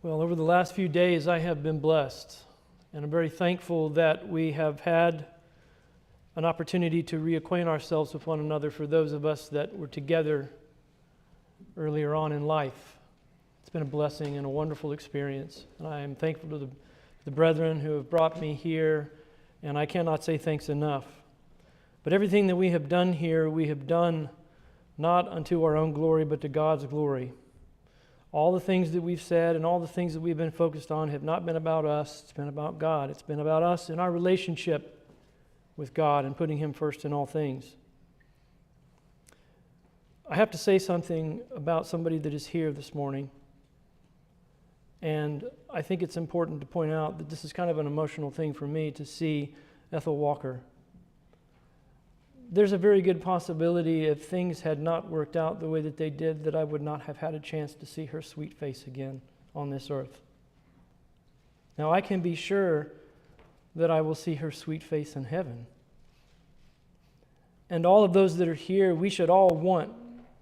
Well, over the last few days, I have been blessed, and I'm very thankful that we have had an opportunity to reacquaint ourselves with one another for those of us that were together earlier on in life. It's been a blessing and a wonderful experience, and I am thankful to the brethren who have brought me here, and I cannot say thanks enough. But everything that we have done here, we have done not unto our own glory, but to God's glory. All the things that we've said and all the things that we've been focused on have not been about us. It's been about God. It's been about us and our relationship with God and putting Him first in all things. I have to say something about somebody that is here this morning. And I think it's important to point out that this is kind of an emotional thing for me to see Ethel Walker. There's a very good possibility if things had not worked out the way that they did, that I would not have had a chance to see her sweet face again on this earth. Now, I can be sure that I will see her sweet face in heaven. And all of those that are here, we should all want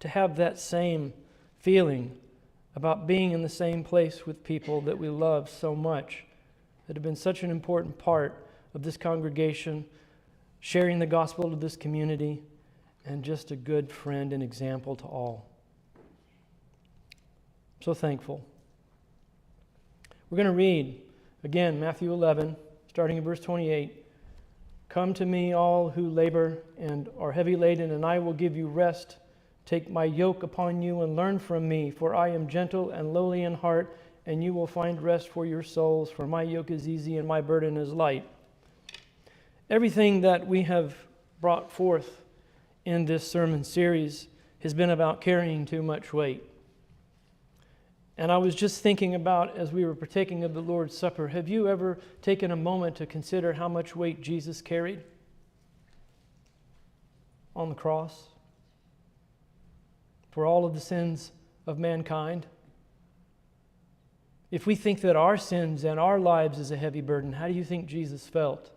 to have that same feeling about being in the same place with people that we love so much, that have been such an important part of this congregation, sharing the gospel to this community, and just a good friend and example to all. I'm so thankful. We're going to read, again, Matthew 11, starting in verse 28. Come to me, all who labor and are heavy laden, and I will give you rest. Take my yoke upon you and learn from me, for I am gentle and lowly in heart, and you will find rest for your souls, for my yoke is easy and my burden is light. Everything that we have brought forth in this sermon series has been about carrying too much weight. And I was just thinking about, as we were partaking of the Lord's Supper, have you ever taken a moment to consider how much weight Jesus carried on the cross for all of the sins of mankind? If we think that our sins and our lives is a heavy burden, how do you think Jesus felt?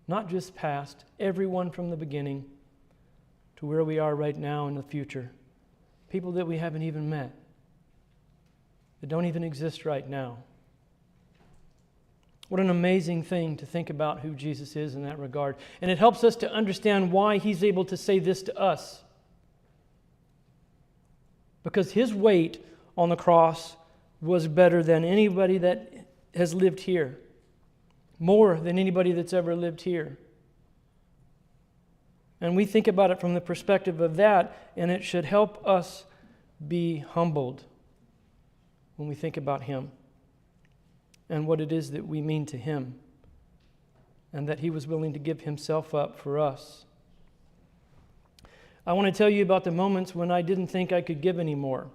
Not just past, everyone from the beginning to where we are right now in the future. People that we haven't even met, that don't even exist right now. What an amazing thing to think about who Jesus is in that regard. And it helps us to understand why He's able to say this to us. Because His weight on the cross was better than anybody that has lived here. More than anybody that's ever lived here. And we think about it from the perspective of that, and it should help us be humbled when we think about Him and what it is that we mean to Him, and that He was willing to give Himself up for us. I want to tell you about the moments when I didn't think I could give anymore.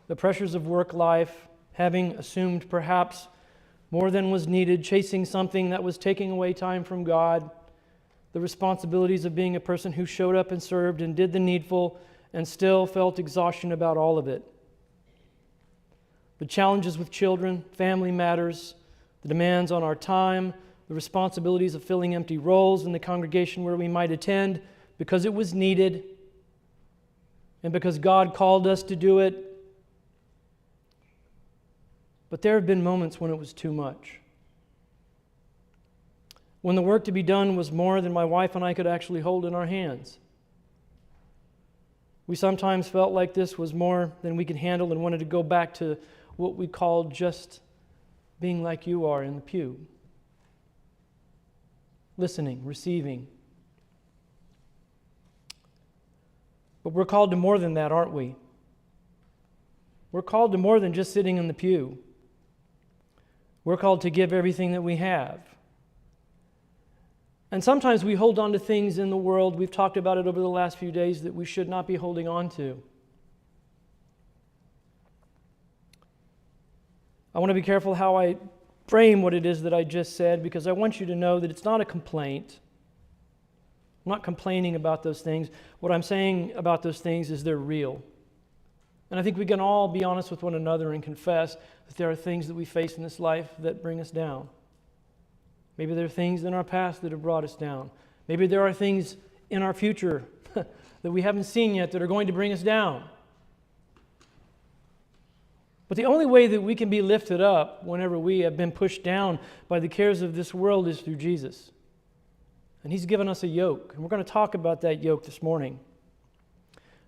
The pressures of work life, having assumed perhaps more than was needed, chasing something that was taking away time from God, the responsibilities of being a person who showed up and served and did the needful and still felt exhaustion about all of it. The challenges with children, family matters, the demands on our time, the responsibilities of filling empty roles in the congregation where we might attend because it was needed and because God called us to do it. But there have been moments when it was too much. When the work to be done was more than my wife and I could actually hold in our hands. We sometimes felt like this was more than we could handle and wanted to go back to what we called just being like you are in the pew. Listening, receiving. But we're called to more than that, aren't we? We're called to more than just sitting in the pew. We're called to give everything that we have. And sometimes we hold on to things in the world, we've talked about it over the last few days, that we should not be holding on to. I want to be careful how I frame what it is that I just said, because I want you to know that it's not a complaint. I'm not complaining about those things. What I'm saying about those things is they're real. And I think we can all be honest with one another and confess that there are things that we face in this life that bring us down. Maybe there are things in our past that have brought us down. Maybe there are things in our future that we haven't seen yet that are going to bring us down. But the only way that we can be lifted up whenever we have been pushed down by the cares of this world is through Jesus. And He's given us a yoke. And we're going to talk about that yoke this morning.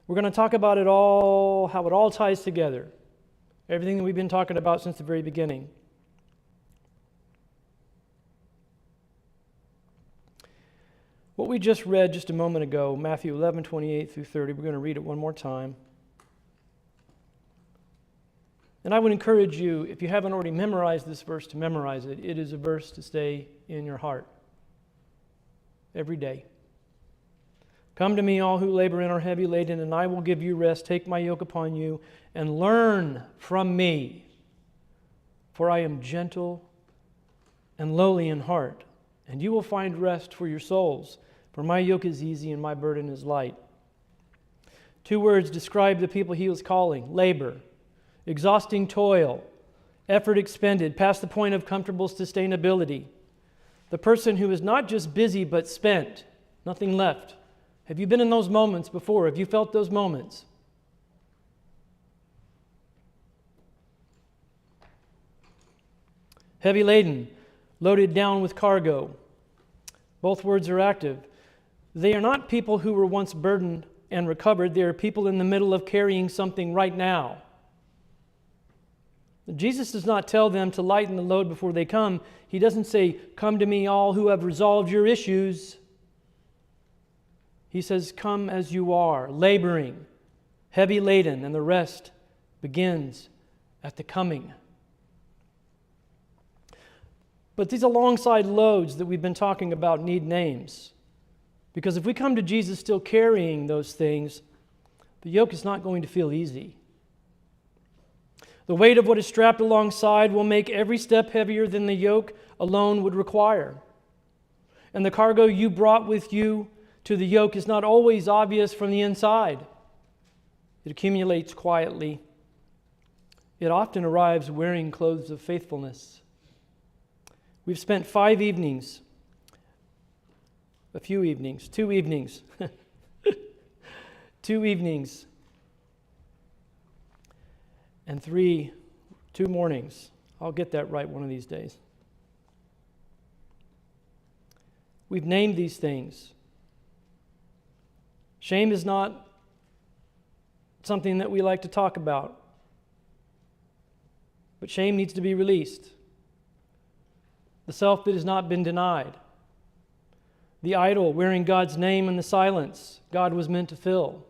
We're going to talk about it all, how it all ties together. Everything that we've been talking about since the very beginning. What we just read just a moment ago, Matthew 11:28 through 30, we're going to read it one more time. And I would encourage you, if you haven't already memorized this verse, to memorize it. It is a verse to stay in your heart every day. Come to me, all who labor and are heavy laden, and I will give you rest. Take my yoke upon you and learn from me, for I am gentle and lowly in heart, and you will find rest for your souls. For my yoke is easy and my burden is light. 2 words describe the people He was calling: labor, exhausting toil, effort expended past the point of comfortable sustainability. The person who is not just busy but spent, nothing left. Have you been in those moments before? Have you felt those moments? Heavy laden, loaded down with cargo. Both words are active. They are not people who were once burdened and recovered. They are people in the middle of carrying something right now. Jesus does not tell them to lighten the load before they come. He doesn't say, "Come to me, all who have resolved your issues." He says, "Come as you are, laboring, heavy laden," and the rest begins at the coming. But these alongside loads that we've been talking about need names. Because if we come to Jesus still carrying those things, the yoke is not going to feel easy. The weight of what is strapped alongside will make every step heavier than the yoke alone would require. And the cargo you brought with you to the yoke is not always obvious from the inside. It accumulates quietly. It often arrives wearing clothes of faithfulness. We've spent 2 evenings, and 2 mornings. I'll get that right one of these days. We've named these things. Shame is not something that we like to talk about, but shame needs to be released. The self that has not been denied. The idol wearing God's name in the silence God was meant to fill.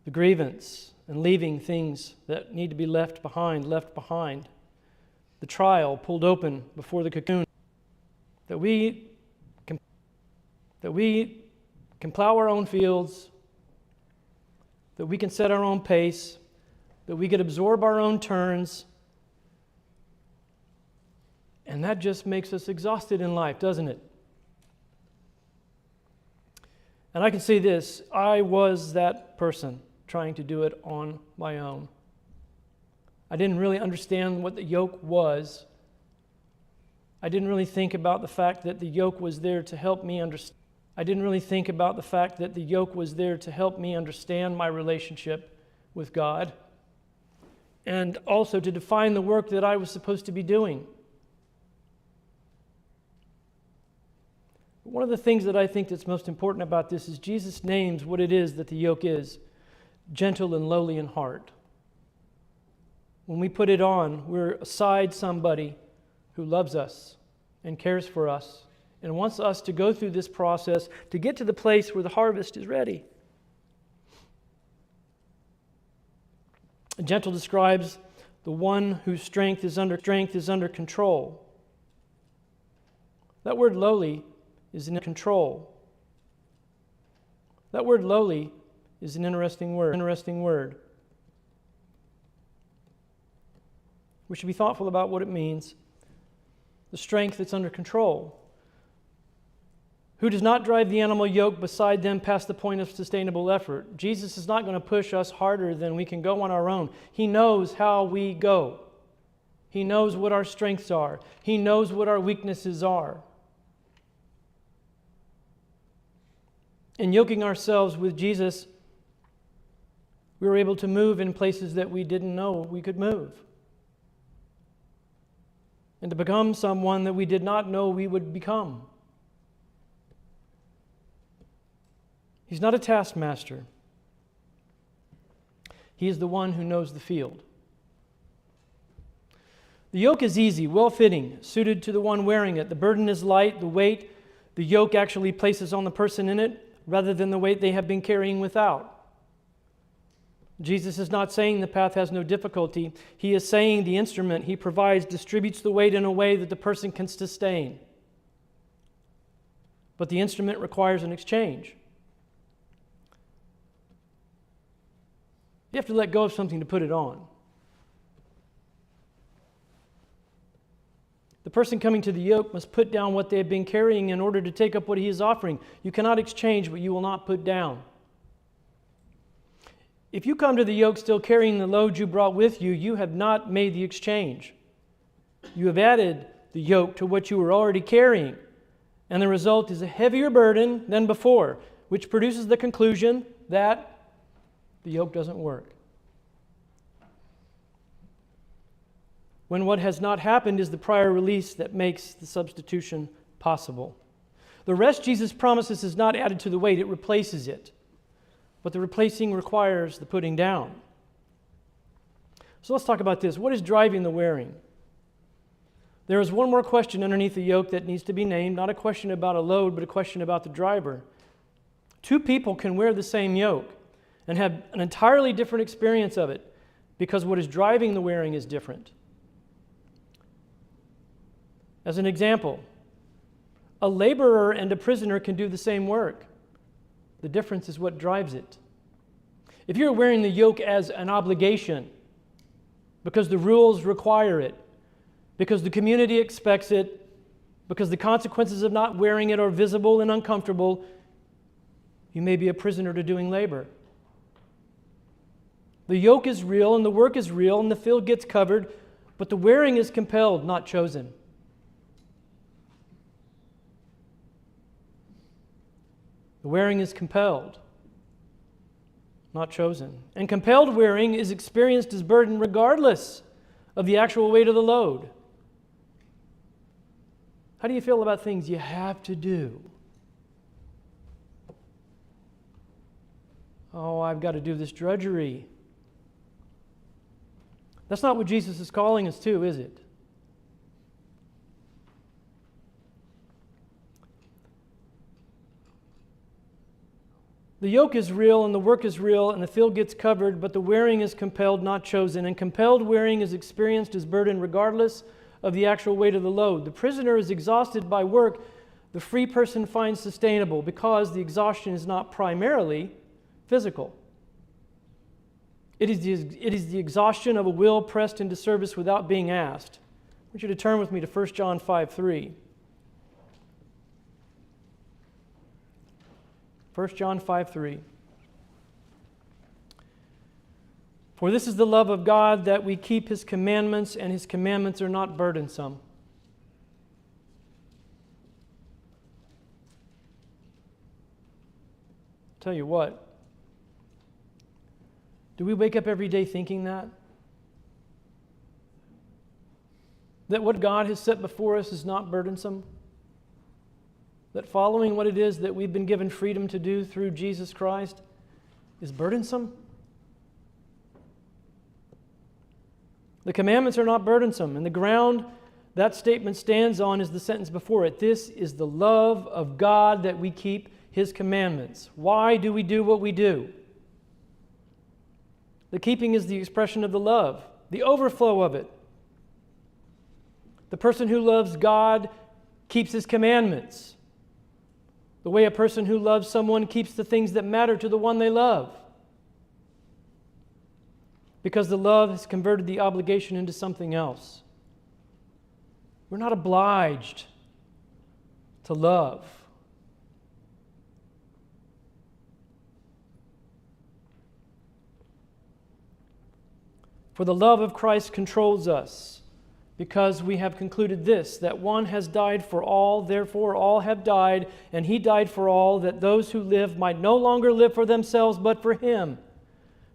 The grievance and leaving things that need to be left behind. The trial pulled open before the cocoon. That we can plow our own fields, that we can set our own pace, that we can absorb our own turns, and that just makes us exhausted in life, doesn't it? And I can say this, I was that person trying to do it on my own. I didn't really understand what the yoke was. I didn't really think about the fact that the yoke was there to help me understand. I didn't really think about the fact that the yoke was there to help me understand my relationship with God and also to define the work that I was supposed to be doing. One of the things that I think that's most important about this is Jesus names what it is that the yoke is: gentle and lowly in heart. When we put it on, we're aside somebody who loves us and cares for us and wants us to go through this process to get to the place where the harvest is ready. Gentle describes the one whose strength is under control. That word lowly is in control. That word lowly is an interesting word. We should be thoughtful about what it means. The strength that's under control. Who does not drive the animal yoke beside them past the point of sustainable effort? Jesus is not going to push us harder than we can go on our own. He knows how we go. He knows what our strengths are. He knows what our weaknesses are. In yoking ourselves with Jesus, We were able to move in places that we didn't know we could move. And to become someone that we did not know we would become. He's not a taskmaster. He is the one who knows the field. The yoke is easy, well-fitting, suited to the one wearing it. The burden is light, the weight the yoke actually places on the person in it, rather than the weight they have been carrying without. Jesus is not saying the path has no difficulty. He is saying the instrument he provides distributes the weight in a way that the person can sustain. But the instrument requires an exchange. You have to let go of something to put it on. The person coming to the yoke must put down what they have been carrying in order to take up what he is offering. You cannot exchange what you will not put down. If you come to the yoke still carrying the load you brought with you, you have not made the exchange. You have added the yoke to what you were already carrying, and the result is a heavier burden than before, which produces the conclusion that the yoke doesn't work. When what has not happened is the prior release that makes the substitution possible. The rest Jesus promises is not added to the weight, it replaces it. But the replacing requires the putting down. So let's talk about this. What is driving the wearing? There is one more question underneath the yoke that needs to be named, not a question about a load, but a question about the driver. Two people can wear the same yoke and have an entirely different experience of it because what is driving the wearing is different. As an example, a laborer and a prisoner can do the same work. The difference is what drives it. If you're wearing the yoke as an obligation, because the rules require it, because the community expects it, because the consequences of not wearing it are visible and uncomfortable, you may be a prisoner to doing labor. The yoke is real and the work is real and the field gets covered, but the wearing is compelled, not chosen. The wearing is compelled, not chosen. And compelled wearing is experienced as burden regardless of the actual weight of the load. How do you feel about things you have to do? Oh, I've got to do this drudgery. That's not what Jesus is calling us to, is it? The yoke is real and the work is real and the field gets covered, but the wearing is compelled, not chosen. And compelled wearing is experienced as burden regardless of the actual weight of the load. The prisoner is exhausted by work the free person finds sustainable because the exhaustion is not primarily physical. It is the exhaustion of a will pressed into service without being asked. I want you to turn with me to 1 John 5:3. 1 John 5:3. For this is the love of God, that we keep His commandments, and His commandments are not burdensome. Tell you what, do we wake up every day thinking that? That what God has set before us is not burdensome? That following what it is that we've been given freedom to do through Jesus Christ is burdensome? The commandments are not burdensome, and the ground that statement stands on is the sentence before it. This is the love of God, that we keep His commandments. Why do we do what we do? The keeping is the expression of the love, the overflow of it. The person who loves God keeps His commandments. The way a person who loves someone keeps the things that matter to the one they love. Because the love has converted the obligation into something else. We're not obliged to love. For the love of Christ controls us, because we have concluded this, that one has died for all, therefore all have died, and He died for all, that those who live might no longer live for themselves, but for Him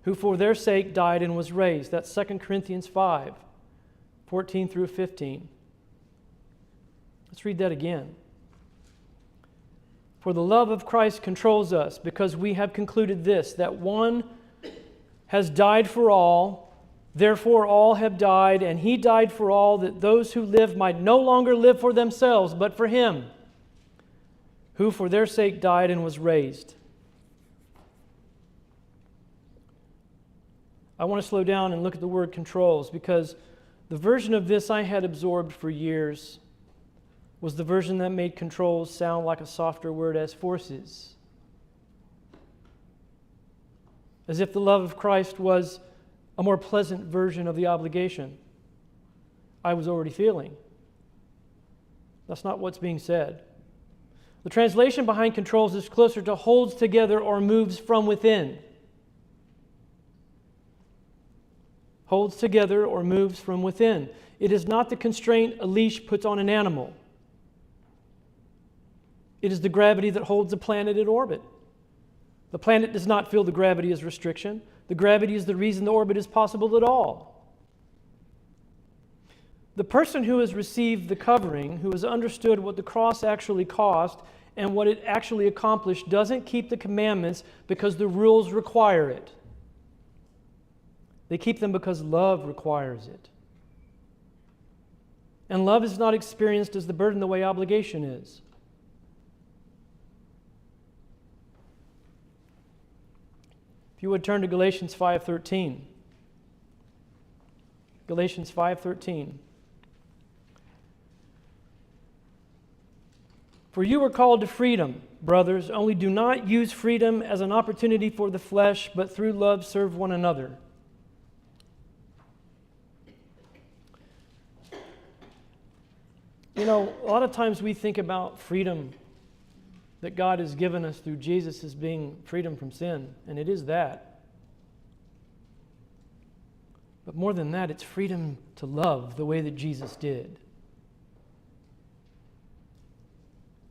who for their sake died and was raised. That's 2 Corinthians 5, 14 through 15. Let's read that again. For the love of Christ controls us, because we have concluded this, that one has died for all, therefore all have died, and he died for all, that those who live might no longer live for themselves, but for him, who for their sake died and was raised. I want to slow down and look at the word controls, because the version of this I had absorbed for years was the version that made controls sound like a softer word as forces. As if the love of Christ was a more pleasant version of the obligation I was already feeling. That's not what's being said. The translation behind controls is closer to holds together or moves from within. Holds together or moves from within. It is not the constraint a leash puts on an animal. It is the gravity that holds a planet in orbit. The planet does not feel the gravity as restriction. The gravity is the reason the orbit is possible at all. The person who has received the covering, who has understood what the cross actually cost and what it actually accomplished, doesn't keep the commandments because the rules require it. They keep them because love requires it. And love is not experienced as the burden the way obligation is. If you would turn to Galatians 5:13. Galatians 5:13. For you were called to freedom, brothers, only do not use freedom as an opportunity for the flesh, but through love serve one another. You know, a lot of times we think about freedom that God has given us through Jesus as being freedom from sin, and it is that. But more than that, it's freedom to love the way that Jesus did.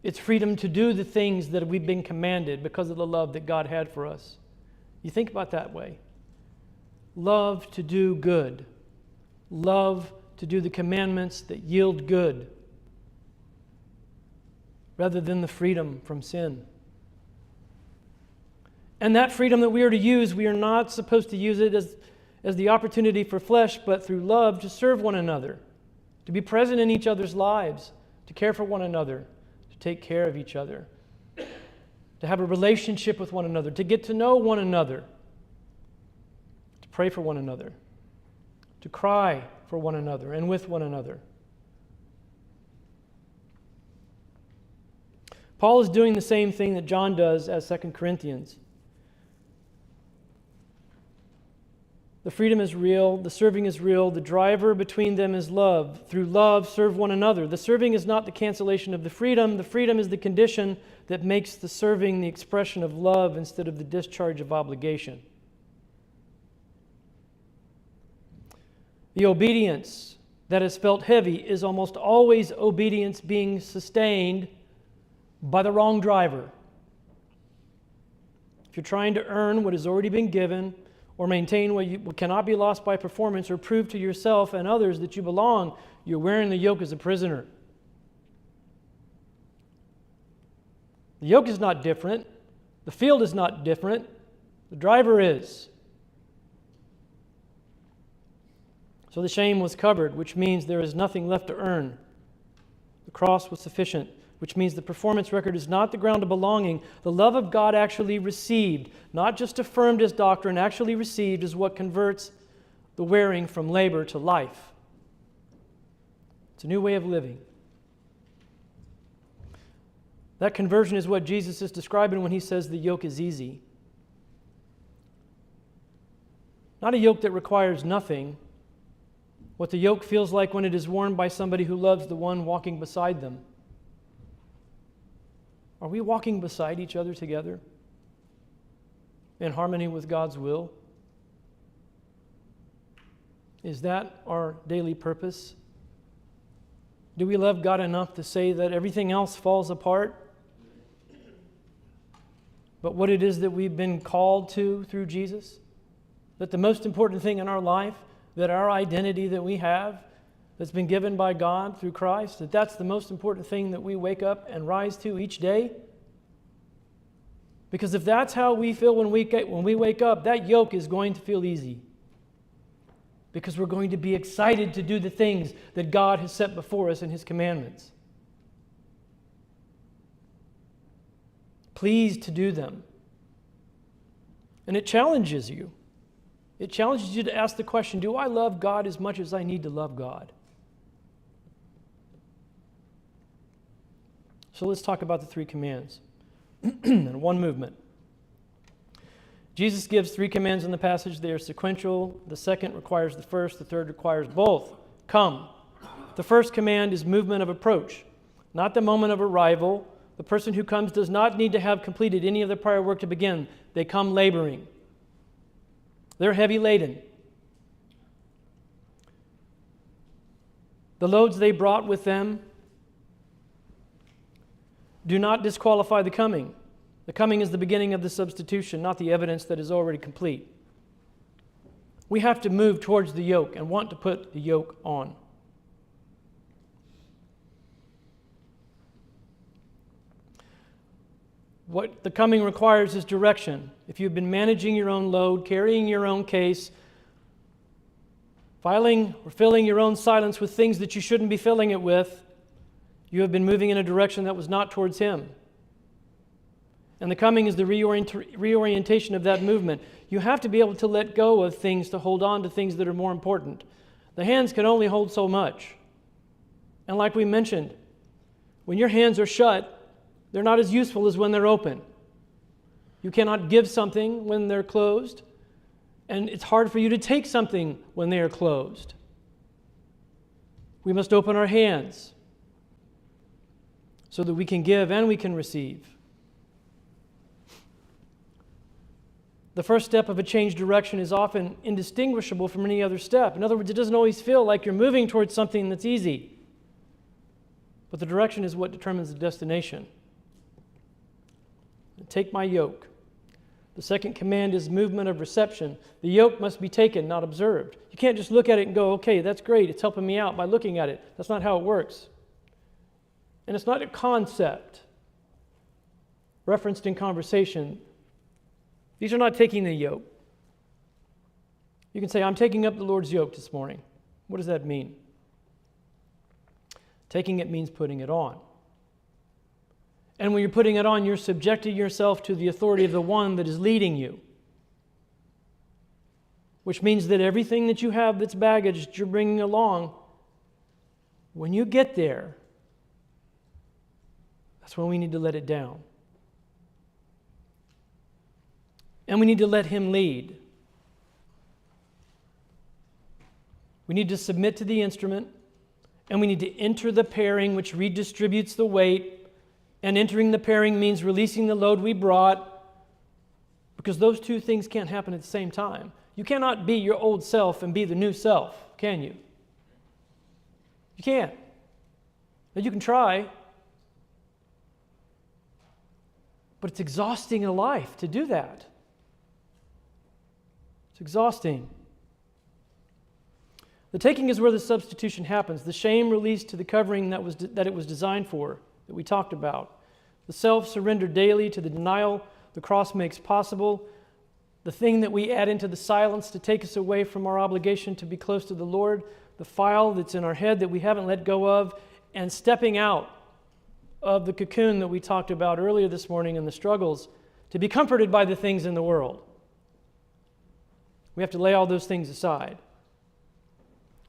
It's freedom to do the things that we've been commanded because of the love that God had for us. You think about that way. Love to do good. Love to do the commandments that yield good, rather than the freedom from sin. And that freedom that we are to use, we are not supposed to use it as the opportunity for flesh, but through love to serve one another, to be present in each other's lives, to care for one another, to take care of each other, to have a relationship with one another, to get to know one another, to pray for one another, to cry for one another and with one another. Paul is doing the same thing that John does as 2 Corinthians. The freedom is real, the serving is real, the driver between them is love. Through love, serve one another. The serving is not the cancellation of the freedom is the condition that makes the serving the expression of love instead of the discharge of obligation. The obedience that is felt heavy is almost always obedience being sustained by the wrong driver. If you're trying to earn what has already been given, or maintain what cannot be lost by performance, or prove to yourself and others that you belong, you're wearing the yoke as a prisoner. The yoke is not different. The field is not different. The driver is. So the shame was covered, which means there is nothing left to earn. The cross was sufficient, which means the performance record is not the ground of belonging. The love of God actually received, not just affirmed as doctrine, actually received is what converts the wearing from labor to life. It's a new way of living. That conversion is what Jesus is describing when he says the yoke is easy. Not a yoke that requires nothing. What the yoke feels like when it is worn by somebody who loves the one walking beside them. Are we walking beside each other together in harmony with God's will? Is that our daily purpose? Do we love God enough to say that everything else falls apart? But what it is that we've been called to through Jesus? That the most important thing in our life, that our identity that we have, that's been given by God through Christ, that's the most important thing that we wake up and rise to each day? Because if that's how we feel when we wake up, that yoke is going to feel easy. Because we're going to be excited to do the things that God has set before us in His commandments. Pleased to do them. And it challenges you. It challenges you to ask the question, do I love God as much as I need to love God? So let's talk about the three commands in one movement. Jesus gives three commands in the passage. They are sequential. The second requires the first. The third requires both. Come. The first command is movement of approach, not the moment of arrival. The person who comes does not need to have completed any of the prior work to begin. They come laboring. They're heavy laden. The loads they brought with them do not disqualify the coming. The coming is the beginning of the substitution, not the evidence that is already complete. We have to move towards the yoke and want to put the yoke on. What the coming requires is direction. If you've been managing your own load, carrying your own case, filing or filling your own silence with things that you shouldn't be filling it with, you have been moving in a direction that was not towards Him. And the coming is the reorientation of that movement. You have to be able to let go of things to hold on to things that are more important. The hands can only hold so much. And like we mentioned, when your hands are shut, they're not as useful as when they're open. You cannot give something when they're closed, and it's hard for you to take something when they are closed. We must open our hands so that we can give and we can receive. The first step of a changed direction is often indistinguishable from any other step. In other words, it doesn't always feel like you're moving towards something that's easy. But the direction is what determines the destination. Take my yoke. The second command is movement of reception. The yoke must be taken, not observed. You can't just look at it and go, okay, that's great, it's helping me out by looking at it. That's not how it works. And it's not a concept referenced in conversation. These are not taking the yoke. You can say, I'm taking up the Lord's yoke this morning. What does that mean? Taking it means putting it on. And when you're putting it on, you're subjecting yourself to the authority of the one that is leading you. Which means that everything that you have that's baggage that you're bringing along, when you get there, that's when we need to let it down. And we need to let Him lead. We need to submit to the instrument, and we need to enter the pairing which redistributes the weight. And entering the pairing means releasing the load we brought, because those two things can't happen at the same time. You cannot be your old self and be the new self, can you? You can't. But you can try. But it's exhausting in life to do that. It's exhausting. The taking is where the substitution happens. The shame released to the covering that it was designed for, that we talked about. The self-surrender daily to the denial the cross makes possible. The thing that we add into the silence to take us away from our obligation to be close to the Lord. The file that's in our head that we haven't let go of. And stepping out of the cocoon that we talked about earlier this morning in the struggles to be comforted by the things in the world. We have to lay all those things aside.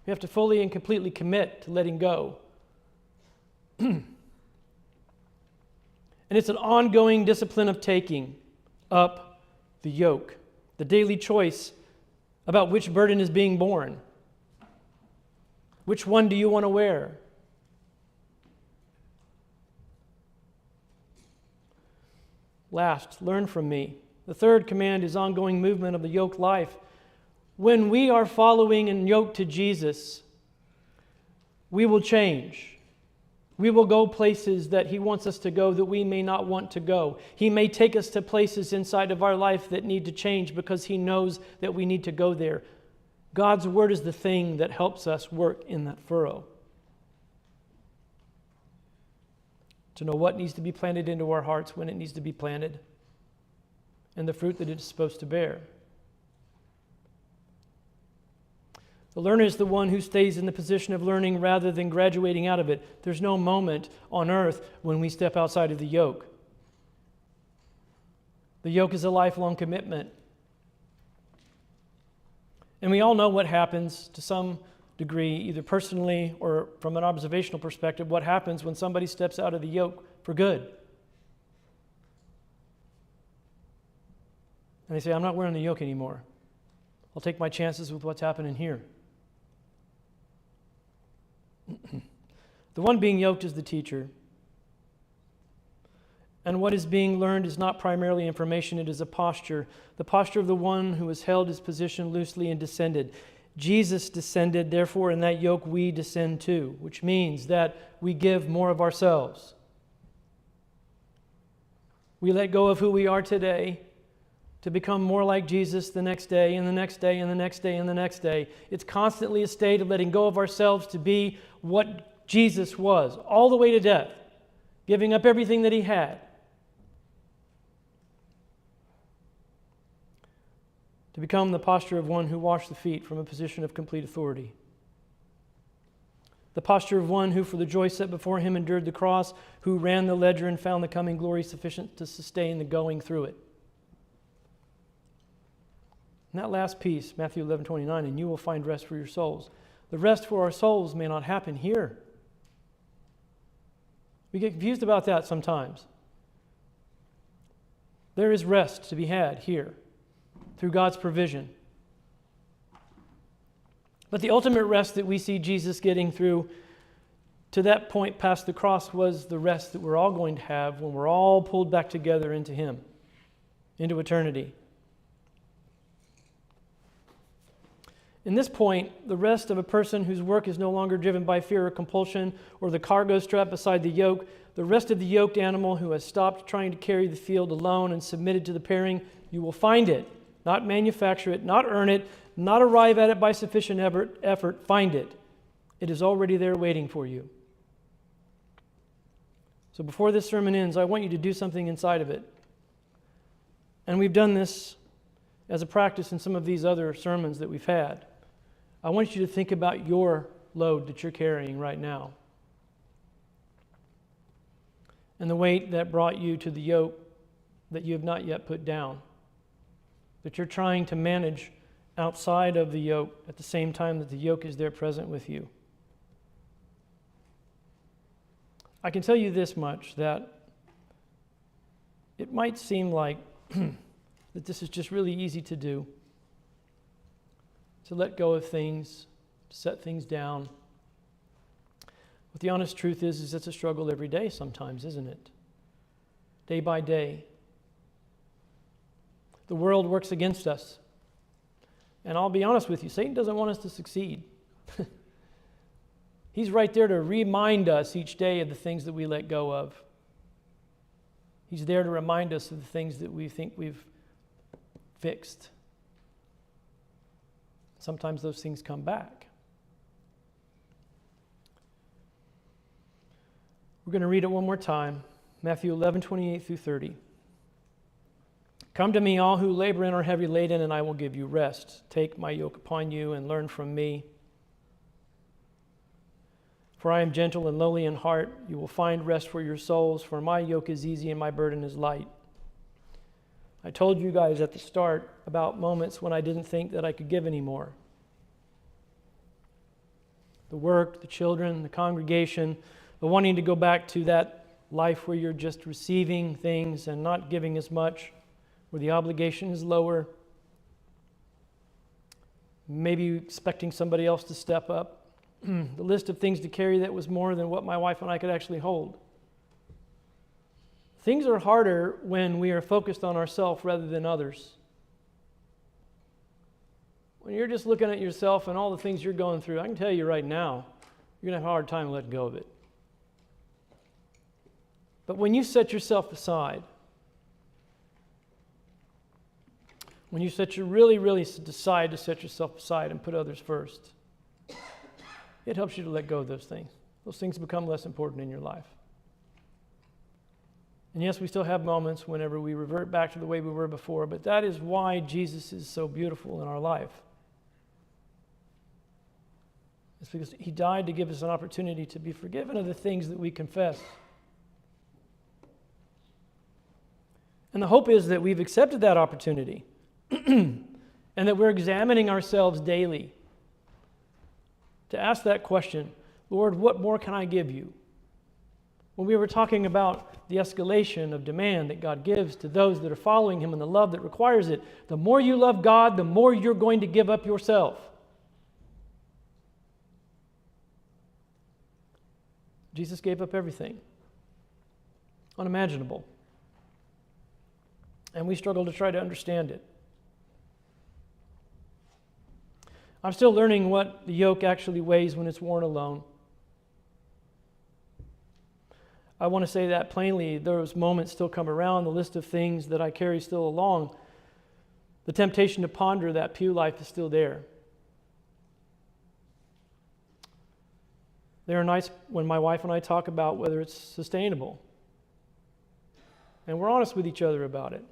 We have to fully and completely commit to letting go. And it's an ongoing discipline of taking up the yoke, the daily choice about which burden is being borne. Which one do you want to wear? Last, learn from me. The third command is ongoing movement of the yoked life. When we are following and yoked to Jesus, we will change. We will go places that He wants us to go that we may not want to go. He may take us to places inside of our life that need to change because He knows that we need to go there. God's Word is the thing that helps us work in that furrow. To know what needs to be planted into our hearts when it needs to be planted, and the fruit that it is supposed to bear. The learner is the one who stays in the position of learning rather than graduating out of it. There's no moment on earth when we step outside of the yoke. The yoke is a lifelong commitment. And we all know what happens to some degree, either personally or from an observational perspective, what happens when somebody steps out of the yoke for good. And they say, I'm not wearing the yoke anymore. I'll take my chances with what's happening here. The one being yoked is the teacher. And what is being learned is not primarily information, it is a posture. The posture of the one who has held his position loosely and descended. Jesus descended, therefore in that yoke we descend too, which means that we give more of ourselves. We let go of who we are today to become more like Jesus the next day and the next day and the next day and the next day. It's constantly a state of letting go of ourselves to be what Jesus was, all the way to death, giving up everything that He had. To become the posture of one who washed the feet from a position of complete authority. The posture of one who for the joy set before Him endured the cross, who ran the ledger and found the coming glory sufficient to sustain the going through it. And that last piece, Matthew 11:29, and you will find rest for your souls. The rest for our souls may not happen here. We get confused about that sometimes. There is rest to be had here through God's provision. But the ultimate rest that we see Jesus getting through to that point past the cross was the rest that we're all going to have when we're all pulled back together into Him, into eternity. In this point, the rest of a person whose work is no longer driven by fear or compulsion or the cargo strap beside the yoke, the rest of the yoked animal who has stopped trying to carry the field alone and submitted to the pairing, you will find it, not manufacture it, not earn it, not arrive at it by sufficient effort, find it. It is already there waiting for you. So before this sermon ends, I want you to do something inside of it. And we've done this as a practice in some of these other sermons that we've had. I want you to think about your load that you're carrying right now and the weight that brought you to the yoke that you have not yet put down, that you're trying to manage outside of the yoke at the same time that the yoke is there present with you. I can tell you this much, that it might seem like that this is just really easy to do, to let go of things, to set things down. But the honest truth is it's a struggle every day sometimes, isn't it? Day by day. The world works against us. And I'll be honest with you, Satan doesn't want us to succeed. He's right there to remind us each day of the things that we let go of. He's there to remind us of the things that we think we've fixed. Sometimes those things come back. We're going to read it one more time. Matthew 11:28 through 30. Come to me, all who labor and are heavy laden, and I will give you rest. Take my yoke upon you and learn from me. For I am gentle and lowly in heart. You will find rest for your souls, for my yoke is easy and my burden is light. I told you guys at the start about moments when I didn't think that I could give anymore. The work, the children, the congregation, the wanting to go back to that life where you're just receiving things and not giving as much, where the obligation is lower. Maybe expecting somebody else to step up. The list of things to carry that was more than what my wife and I could actually hold. Things are harder when we are focused on ourselves rather than others. When you're just looking at yourself and all the things you're going through, I can tell you right now, you're going to have a hard time letting go of it. But when you set yourself aside, when you really decide to set yourself aside and put others first, it helps you to let go of those things. Those things become less important in your life. And yes, we still have moments whenever we revert back to the way we were before, but that is why Jesus is so beautiful in our life. It's because he died to give us an opportunity to be forgiven of the things that we confess. And the hope is that we've accepted that opportunity and that we're examining ourselves daily to ask that question, Lord, what more can I give you? When we were talking about the escalation of demand that God gives to those that are following him and the love that requires it, the more you love God, the more you're going to give up yourself. Jesus gave up everything, unimaginable. And we struggle to try to understand it. I'm still learning what the yoke actually weighs when it's worn alone. I want to say that plainly. Those moments still come around. The list of things that I carry still along. The temptation to ponder that pew life is still there. There are nights when my wife and I talk about whether it's sustainable. And we're honest with each other about it.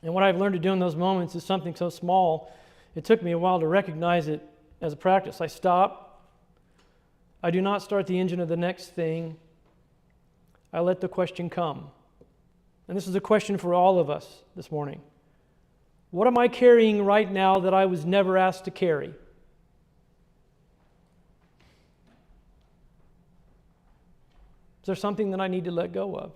And what I've learned to do in those moments is something so small, it took me a while to recognize it as a practice. I stop. I do not start the engine of the next thing. I let the question come. And this is a question for all of us this morning. What am I carrying right now that I was never asked to carry? Is there something that I need to let go of?